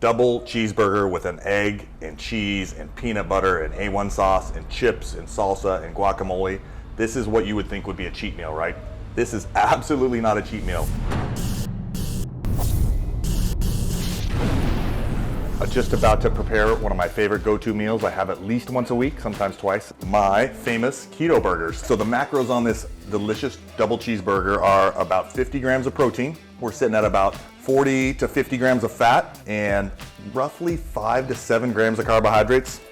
double cheeseburger with an egg and cheese and peanut butter and A1 sauce and chips and salsa and guacamole. This is what you would think would be a cheat meal, right? This is absolutely not a cheat meal. I'm just about to prepare one of my favorite go-to meals. I have at least once a week, sometimes twice. My famous keto burgers. So the macros on this delicious double cheeseburger are about 50 grams of protein. We're sitting at about 40 to 50 grams of fat and roughly 5 to 7 grams of carbohydrates.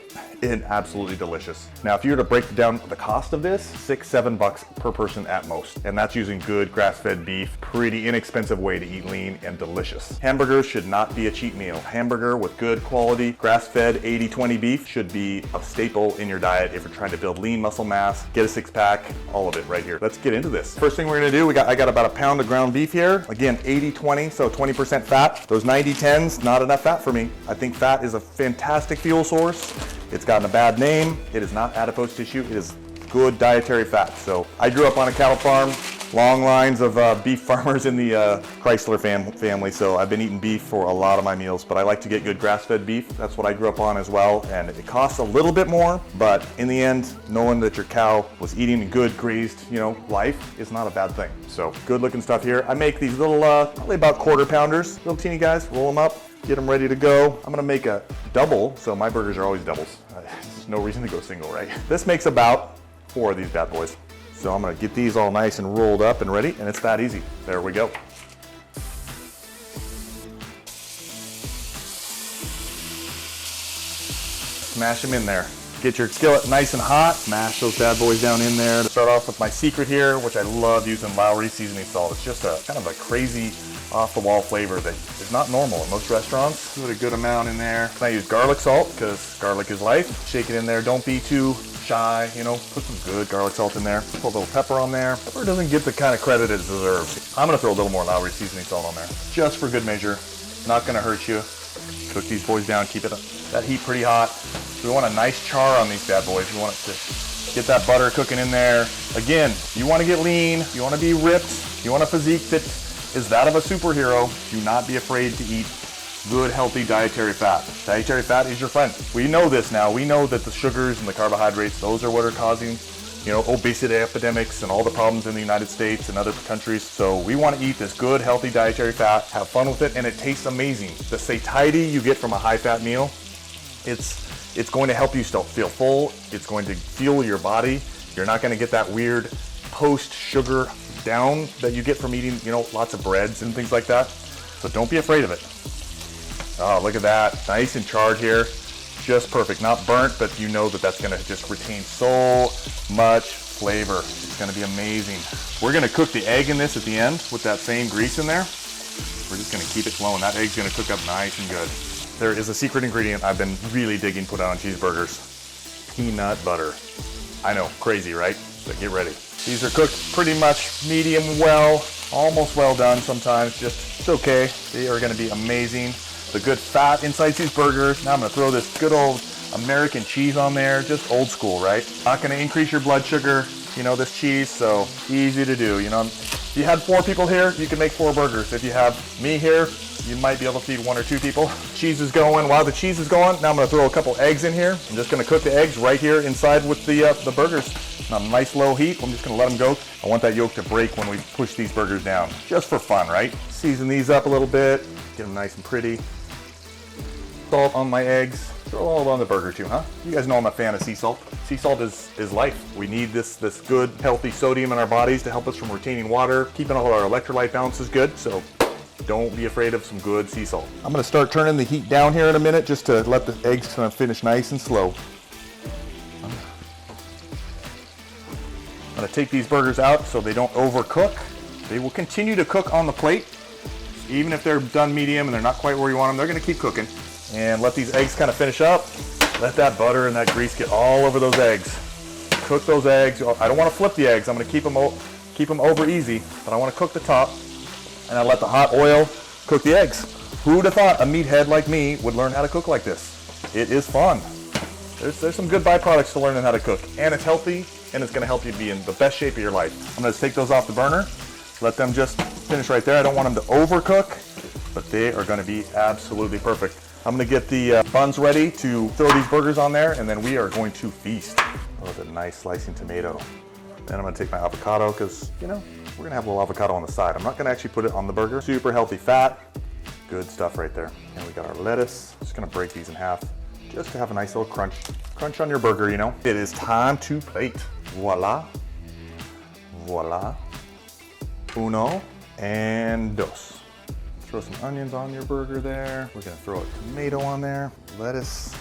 And absolutely delicious. Now, if you were to break down the cost of this, $6-7 per person at most. And that's using good grass-fed beef, pretty inexpensive way to eat lean and delicious. Hamburgers should not be a cheat meal. Hamburger with good quality, grass-fed 80-20 beef should be a staple in your diet if you're trying to build lean muscle mass, get a six-pack, all of it right here. Let's get into this. First thing we're gonna do, I got about a pound of ground beef here. Again, 80-20, so 20% fat. Those 90-10s, not enough fat for me. I think fat is a fantastic fuel source. It's gotten a bad name. It is not adipose tissue. It is good dietary fat. So I grew up on a cattle farm, long lines of beef farmers in the Chrysler family. So I've been eating beef for a lot of my meals, but I like to get good grass-fed beef. That's what I grew up on as well. And it costs a little bit more, but in the end, knowing that your cow was eating a good grazed, life is not a bad thing. So good looking stuff here. I make these little, probably about quarter pounders, little teeny guys, roll them up. Get them ready to go. I'm gonna make a double, so my burgers are always doubles. There's no reason to go single, right? This makes about 4 of these bad boys. So I'm gonna get these all nice and rolled up and ready, and it's that easy. There we go. Smash them in there. Get your skillet nice and hot, mash those bad boys down in there. Start off with my secret here, which I love using Lowry seasoning salt. It's just a kind of a crazy off-the-wall flavor that is not normal in most restaurants. Put a good amount in there. I use garlic salt because garlic is life. Shake it in there. Don't be too shy, put some good garlic salt in there. Put a little pepper on there. Pepper doesn't get the kind of credit it deserves. I'm gonna throw a little more Lowry seasoning salt on there, just for good measure. Not gonna hurt you. Cook these boys down, keep that heat pretty hot. We want a nice char on these bad boys. We want it to get that butter cooking in there. Again, you wanna get lean, you wanna be ripped, you want a physique that is that of a superhero. Do not be afraid to eat good, healthy dietary fat. Dietary fat is your friend. We know this now. We know that the sugars and the carbohydrates, those are what are causing, obesity epidemics and all the problems in the United States and other countries. So we want to eat this good, healthy dietary fat, have fun with it, and it tastes amazing. The satiety you get from a high-fat meal, it's going to help you still feel full. It's going to fuel your body. You're not going to get that weird post-sugar down that you get from eating, lots of breads and things like that. So don't be afraid of it. Oh, look at that. Nice and charred here. Just perfect. Not burnt, but you know that that's gonna just retain so much flavor. It's gonna be amazing. We're gonna cook the egg in this at the end with that same grease in there. We're just gonna keep it flowing. That egg's gonna cook up nice and good. There is a secret ingredient I've been really digging put on cheeseburgers. Peanut butter. I know, crazy, right? But get ready. These are cooked pretty much medium well, almost well done sometimes, it's okay. They are gonna be amazing. The good fat inside these burgers. Now I'm gonna throw this good old American cheese on there, just old school, right? Not gonna increase your blood sugar, this cheese, so easy to do. If you had 4 people here, you can make 4 burgers. If you have me here, you might be able to feed 1 or 2 people. Cheese is going. While the cheese is going, now I'm gonna throw a couple eggs in here. I'm just gonna cook the eggs right here inside with the burgers. On a nice low heat. I'm just gonna let them go. I want that yolk to break when we push these burgers down, just for fun, right? Season these up a little bit, get them nice and pretty. Salt on my eggs. Throw it all on the burger too, huh? You guys know I'm a fan of sea salt. Sea salt is life. We need this good, healthy sodium in our bodies to help us from retaining water, keeping all our electrolyte balances good. So don't be afraid of some good sea salt. I'm gonna start turning the heat down here in a minute just to let the eggs kind of finish nice and slow. I'm gonna take these burgers out so they don't overcook. They will continue to cook on the plate. Even if they're done medium and they're not quite where you want them, they're gonna keep cooking. And let these eggs kind of finish up. Let that butter and that grease get all over those eggs. Cook those eggs. I don't wanna flip the eggs. I'm gonna keep them over easy, but I wanna cook the top. And I let the hot oil cook the eggs. Who would have thought a meathead like me would learn how to cook like this? It is fun. There's some good byproducts to learning how to cook. And it's healthy, and it's gonna help you be in the best shape of your life. I'm gonna take those off the burner. Let them just finish right there. I don't want them to overcook, but they are gonna be absolutely perfect. I'm gonna get the buns ready to throw these burgers on there, and then we are going to feast. Oh, the nice slicing tomato. Then I'm gonna take my avocado, because, you know, we're gonna have a little avocado on the side. I'm not gonna actually put it on the burger. Super healthy fat. Good stuff right there. And we got our lettuce. Just gonna break these in half, just to have a nice little crunch on your burger, you know. It is time to plate. Voila. Voila. Uno and dos. Throw some onions on your burger there. We're gonna throw a tomato on there, lettuce.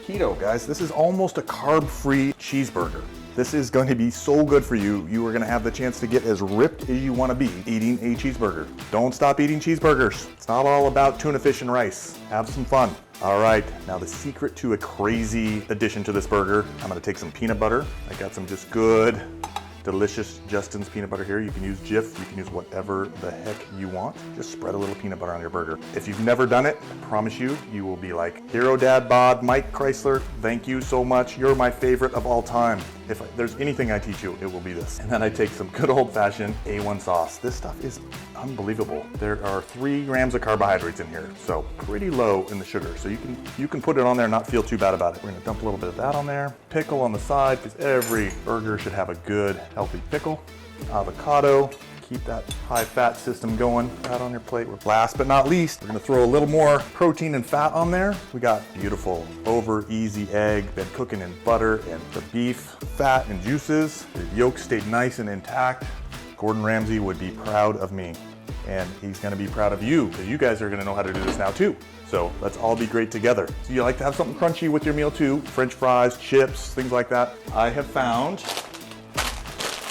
Keto, guys, this is almost a carb-free cheeseburger. This is going to be so good for you. You are gonna have the chance to get as ripped as you wanna be eating a cheeseburger. Don't stop eating cheeseburgers. It's not all about tuna fish and rice. Have some fun. All right, now the secret to a crazy addition to this burger, I'm gonna take some peanut butter. I got some just good, delicious Justin's peanut butter here. You can use Jif, you can use whatever the heck you want. Just spread a little peanut butter on your burger. If you've never done it, I promise you, you will be like, Hero Dad Bod, Mike Chrysler, thank you so much. You're my favorite of all time. If there's anything I teach you, it will be this. And then I take some good old-fashioned A1 sauce. This stuff is unbelievable. There are 3 grams of carbohydrates in here, so pretty low in the sugar. So you can put it on there and not feel too bad about it. We're gonna dump a little bit of that on there. Pickle on the side, because every burger should have a good, healthy pickle. Avocado. Keep that high fat system going. That on your plate. Last but not least, we're gonna throw a little more protein and fat on there. We got beautiful over easy egg, been cooking in butter, and the beef fat and juices. The yolk stayed nice and intact. Gordon Ramsay would be proud of me, and he's gonna be proud of you, because you guys are gonna know how to do this now too. So let's all be great together. So you like to have something crunchy with your meal too, French fries, chips, things like that. I have found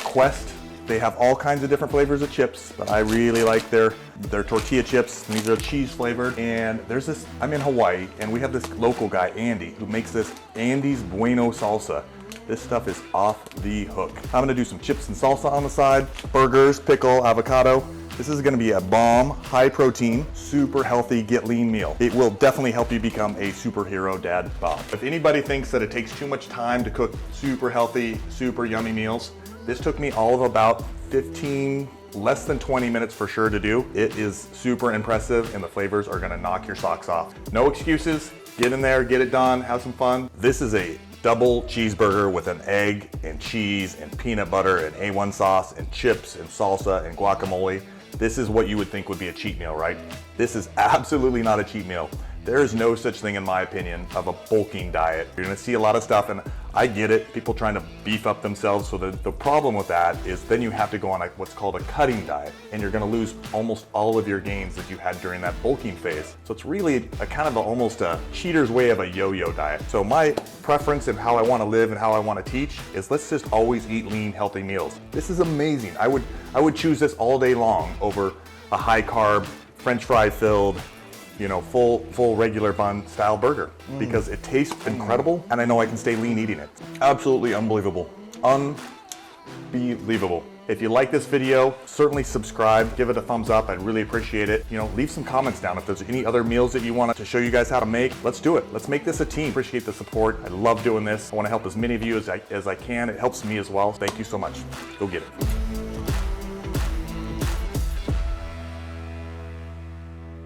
Quest. They have all kinds of different flavors of chips, but I really like their tortilla chips. And these are cheese flavored. And there's this, I'm in Hawaii, and we have this local guy, Andy, who makes this Andy's Bueno salsa. This stuff is off the hook. I'm gonna do some chips and salsa on the side, burgers, pickle, avocado. This is gonna be a bomb, high protein, super healthy, get lean meal. It will definitely help you become a superhero dad bod. If anybody thinks that it takes too much time to cook super healthy, super yummy meals, this took me all of about 15, less than 20 minutes for sure to do. It is super impressive, and the flavors are gonna knock your socks off. No excuses, get in there, get it done, have some fun. This is a double cheeseburger with an egg and cheese and peanut butter and A1 sauce and chips and salsa and guacamole. This is what you would think would be a cheat meal, right? This is absolutely not a cheat meal. There is no such thing, in my opinion, of a bulking diet. You're gonna see a lot of stuff, and I get it, people trying to beef up themselves. So the problem with that is then you have to go on what's called a cutting diet, and you're gonna lose almost all of your gains that you had during that bulking phase. So it's really a kind of almost a cheater's way of a yo-yo diet. So my preference and how I wanna live and how I wanna teach is let's just always eat lean, healthy meals. This is amazing. I would choose this all day long over a high carb, French fry filled, you know, full regular bun style burger, because it tastes incredible, and I know I can stay lean eating it. Absolutely unbelievable. Unbelievable. If you like this video, certainly subscribe, give it a thumbs up. I'd really appreciate it. You know, leave some comments down if there's any other meals that you want to show you guys how to make. Let's do it. Let's make this a team. Appreciate the support. I love doing this. I want to help as many of you as I can. It helps me as well. Thank you so much. Go get it.